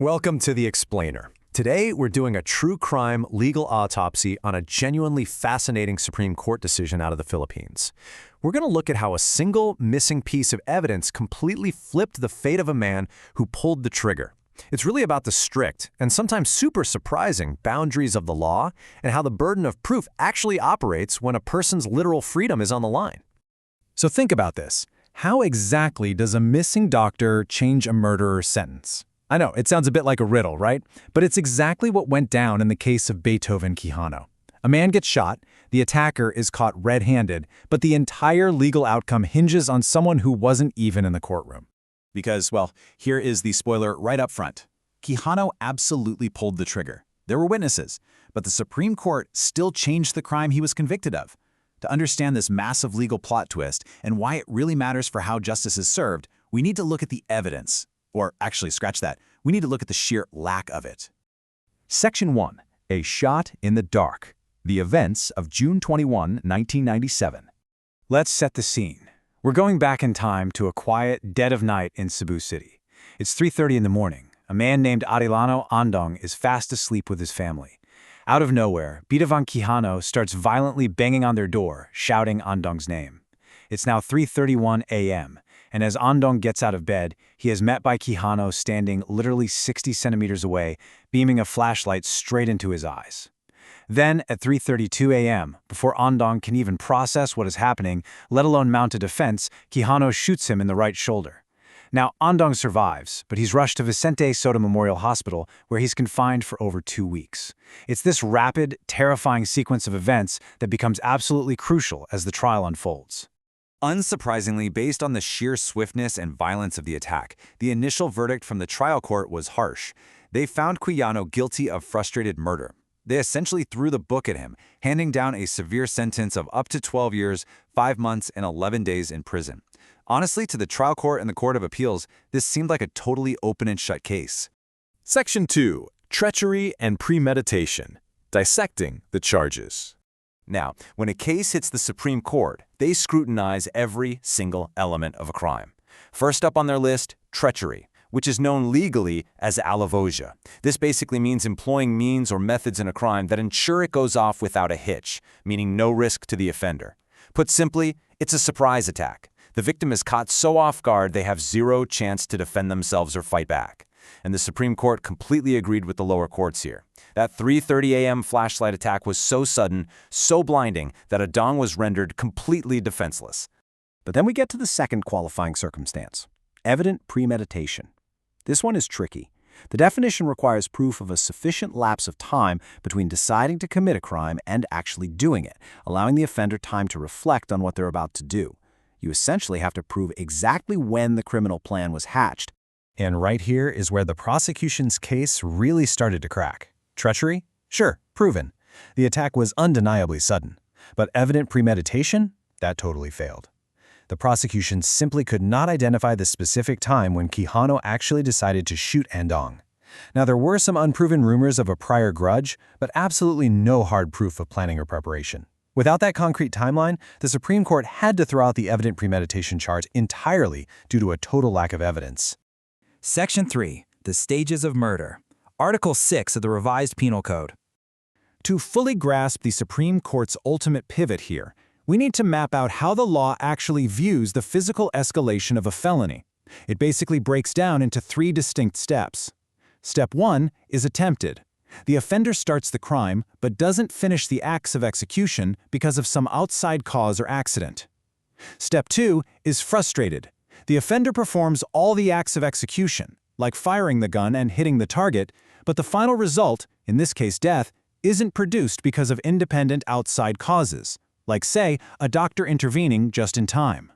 Welcome to The Explainer. Today, we're doing a true crime legal autopsy on a genuinely fascinating Supreme Court decision out of the Philippines. We're going to look at how a single missing piece of evidence completely flipped the fate of a man who pulled the trigger. It's really about the strict, and sometimes super surprising, boundaries of the law and how the burden of proof actually operates when a person's literal freedom is on the line. So think about this. How exactly does a missing doctor change a murderer's sentence? I know, it sounds a bit like a riddle, right? But it's exactly what went down in the case of Beethoven Quijano. A man gets shot, the attacker is caught red-handed, but the entire legal outcome hinges on someone who wasn't even in the courtroom. Because, well, here is the spoiler right up front. Quijano absolutely pulled the trigger. There were witnesses, but the Supreme Court still changed the crime he was convicted of. To understand this massive legal plot twist and why it really matters for how justice is served, we need to look at the evidence. Or actually, scratch that. We need to look at the sheer lack of it. Section 1. A Shot in the Dark. The events of June 21, 1997. Let's set the scene. We're going back in time to a quiet, dead of night in Cebu City. It's 3:30 in the morning. A man named Arellano Andong is fast asleep with his family. Out of nowhere, Beethoven Quijano starts violently banging on their door, shouting Andong's name. It's now 3:31 a.m., and as Andong gets out of bed, he is met by Quijano standing literally 60 centimeters away, beaming a flashlight straight into his eyes. Then, at 3:32 a.m., before Andong can even process what is happening, let alone mount a defense, Quijano shoots him in the right shoulder. Now, Andong survives, but he's rushed to Vicente Soto Memorial Hospital, where he's confined for over 2 weeks. It's this rapid, terrifying sequence of events that becomes absolutely crucial as the trial unfolds. Unsurprisingly, based on the sheer swiftness and violence of the attack, the initial verdict from the trial court was harsh. They found Quijano guilty of frustrated murder. They essentially threw the book at him, handing down a severe sentence of up to 12 years, 5 months, and 11 days in prison. Honestly, to the trial court and the Court of Appeals, this seemed like a totally open and shut case. Section 2. Treachery and Premeditation. Dissecting the charges. Now, when a case hits the Supreme Court, they scrutinize every single element of a crime. First up on their list, treachery, which is known legally as alevosía. This basically means employing means or methods in a crime that ensure it goes off without a hitch, meaning no risk to the offender. Put simply, it's a surprise attack. The victim is caught so off guard they have zero chance to defend themselves or fight back. And the Supreme Court completely agreed with the lower courts here. That 3:30 a.m. flashlight attack was so sudden, so blinding, that Andong was rendered completely defenseless. But then we get to the second qualifying circumstance, evident premeditation. This one is tricky. The definition requires proof of a sufficient lapse of time between deciding to commit a crime and actually doing it, allowing the offender time to reflect on what they're about to do. You essentially have to prove exactly when the criminal plan was hatched. And right here is where the prosecution's case really started to crack. Treachery? Sure, proven. The attack was undeniably sudden. But evident premeditation? That totally failed. The prosecution simply could not identify the specific time when Quijano actually decided to shoot Andong. Now, there were some unproven rumors of a prior grudge, but absolutely no hard proof of planning or preparation. Without that concrete timeline, the Supreme Court had to throw out the evident premeditation charge entirely due to a total lack of evidence. Section 3. The Stages of Murder. Article 6 of the Revised Penal Code. To fully grasp the Supreme Court's ultimate pivot here, we need to map out how the law actually views the physical escalation of a felony. It basically breaks down into 3 distinct steps. Step 1 is attempted. The offender starts the crime but doesn't finish the acts of execution because of some outside cause or accident. Step 2 is frustrated. The offender performs all the acts of execution, like firing the gun and hitting the target, but the final result, in this case death, isn't produced because of independent outside causes, like, say, a doctor intervening just in time.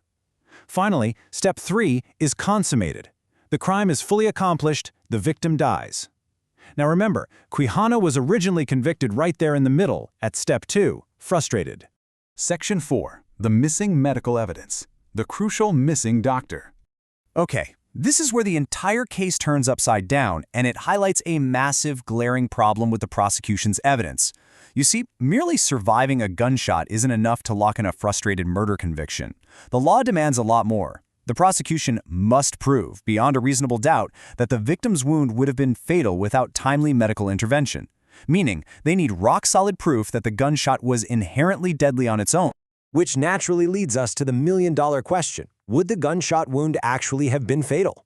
Finally, step 3 is consummated. The crime is fully accomplished, the victim dies. Now remember, Quijano was originally convicted right there in the middle, at step 2, frustrated. Section 4. The Missing Medical Evidence. The Crucial Missing Doctor. Okay, this is where the entire case turns upside down, and it highlights a massive, glaring problem with the prosecution's evidence. You see, merely surviving a gunshot isn't enough to lock in a frustrated murder conviction. The law demands a lot more. The prosecution must prove, beyond a reasonable doubt, that the victim's wound would have been fatal without timely medical intervention, meaning they need rock-solid proof that the gunshot was inherently deadly on its own. Which naturally leads us to the million-dollar question. Would the gunshot wound actually have been fatal?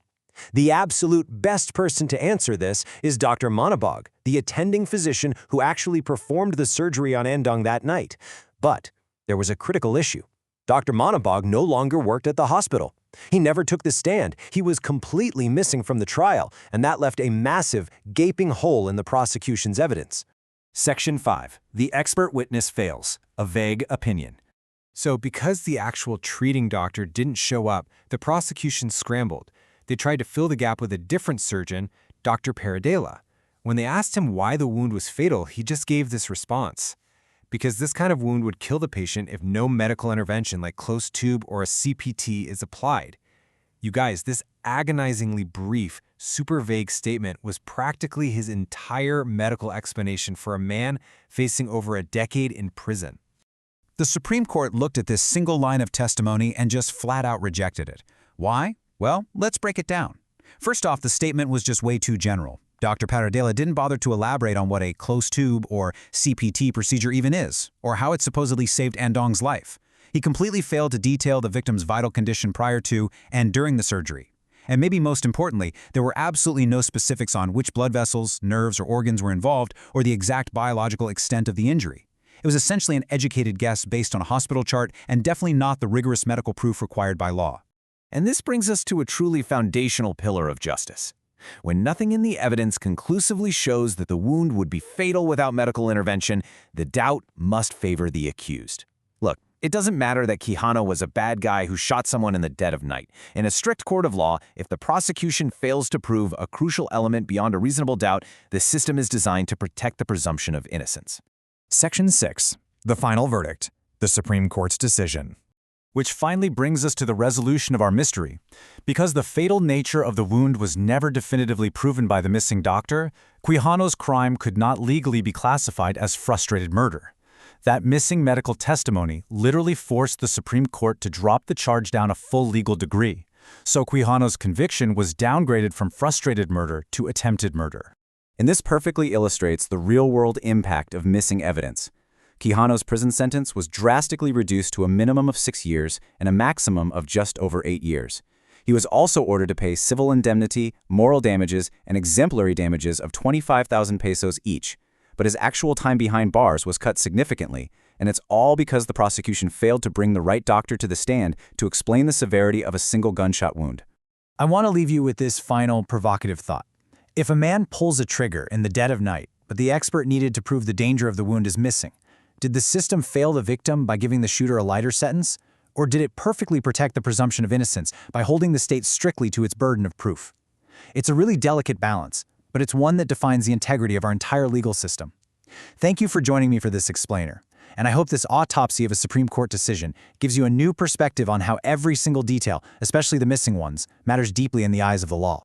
The absolute best person to answer this is Dr. Monabog, the attending physician who actually performed the surgery on Andong that night. But there was a critical issue. Dr. Monabog no longer worked at the hospital. He never took the stand. He was completely missing from the trial, and that left a massive, gaping hole in the prosecution's evidence. Section 5. The expert witness fails. A vague opinion. So because the actual treating doctor didn't show up, the prosecution scrambled. They tried to fill the gap with a different surgeon, Dr. Paradela. When they asked him why the wound was fatal, he just gave this response. Because this kind of wound would kill the patient if no medical intervention like closed tube or a CPT is applied. You guys, this agonizingly brief, super vague statement was practically his entire medical explanation for a man facing over a decade in prison. The Supreme Court looked at this single line of testimony and just flat out rejected it. Why? Well, let's break it down. First off, the statement was just way too general. Dr. Paradela didn't bother to elaborate on what a closed tube or CPT procedure even is, or how it supposedly saved Andong's life. He completely failed to detail the victim's vital condition prior to and during the surgery. And maybe most importantly, there were absolutely no specifics on which blood vessels, nerves, or organs were involved, or the exact biological extent of the injury. It was essentially an educated guess based on a hospital chart and definitely not the rigorous medical proof required by law. And this brings us to a truly foundational pillar of justice. When nothing in the evidence conclusively shows that the wound would be fatal without medical intervention, the doubt must favor the accused. Look, it doesn't matter that Quijano was a bad guy who shot someone in the dead of night. In a strict court of law, if the prosecution fails to prove a crucial element beyond a reasonable doubt, the system is designed to protect the presumption of innocence. Section 6. The final verdict. The Supreme Court's decision. Which finally brings us to the resolution of our mystery. Because the fatal nature of the wound was never definitively proven by the missing doctor, Quijano's crime could not legally be classified as frustrated murder. That missing medical testimony literally forced the Supreme Court to drop the charge down a full legal degree. So Quijano's conviction was downgraded from frustrated murder to attempted murder. And this perfectly illustrates the real-world impact of missing evidence. Quijano's prison sentence was drastically reduced to a minimum of 6 years and a maximum of just over 8 years. He was also ordered to pay civil indemnity, moral damages, and exemplary damages of 25,000 pesos each. But his actual time behind bars was cut significantly, and it's all because the prosecution failed to bring the right doctor to the stand to explain the severity of a single gunshot wound. I want to leave you with this final provocative thought. If a man pulls a trigger in the dead of night, but the expert needed to prove the danger of the wound is missing, did the system fail the victim by giving the shooter a lighter sentence? Or did it perfectly protect the presumption of innocence by holding the state strictly to its burden of proof? It's a really delicate balance, but it's one that defines the integrity of our entire legal system. Thank you for joining me for this explainer, and I hope this autopsy of a Supreme Court decision gives you a new perspective on how every single detail, especially the missing ones, matters deeply in the eyes of the law.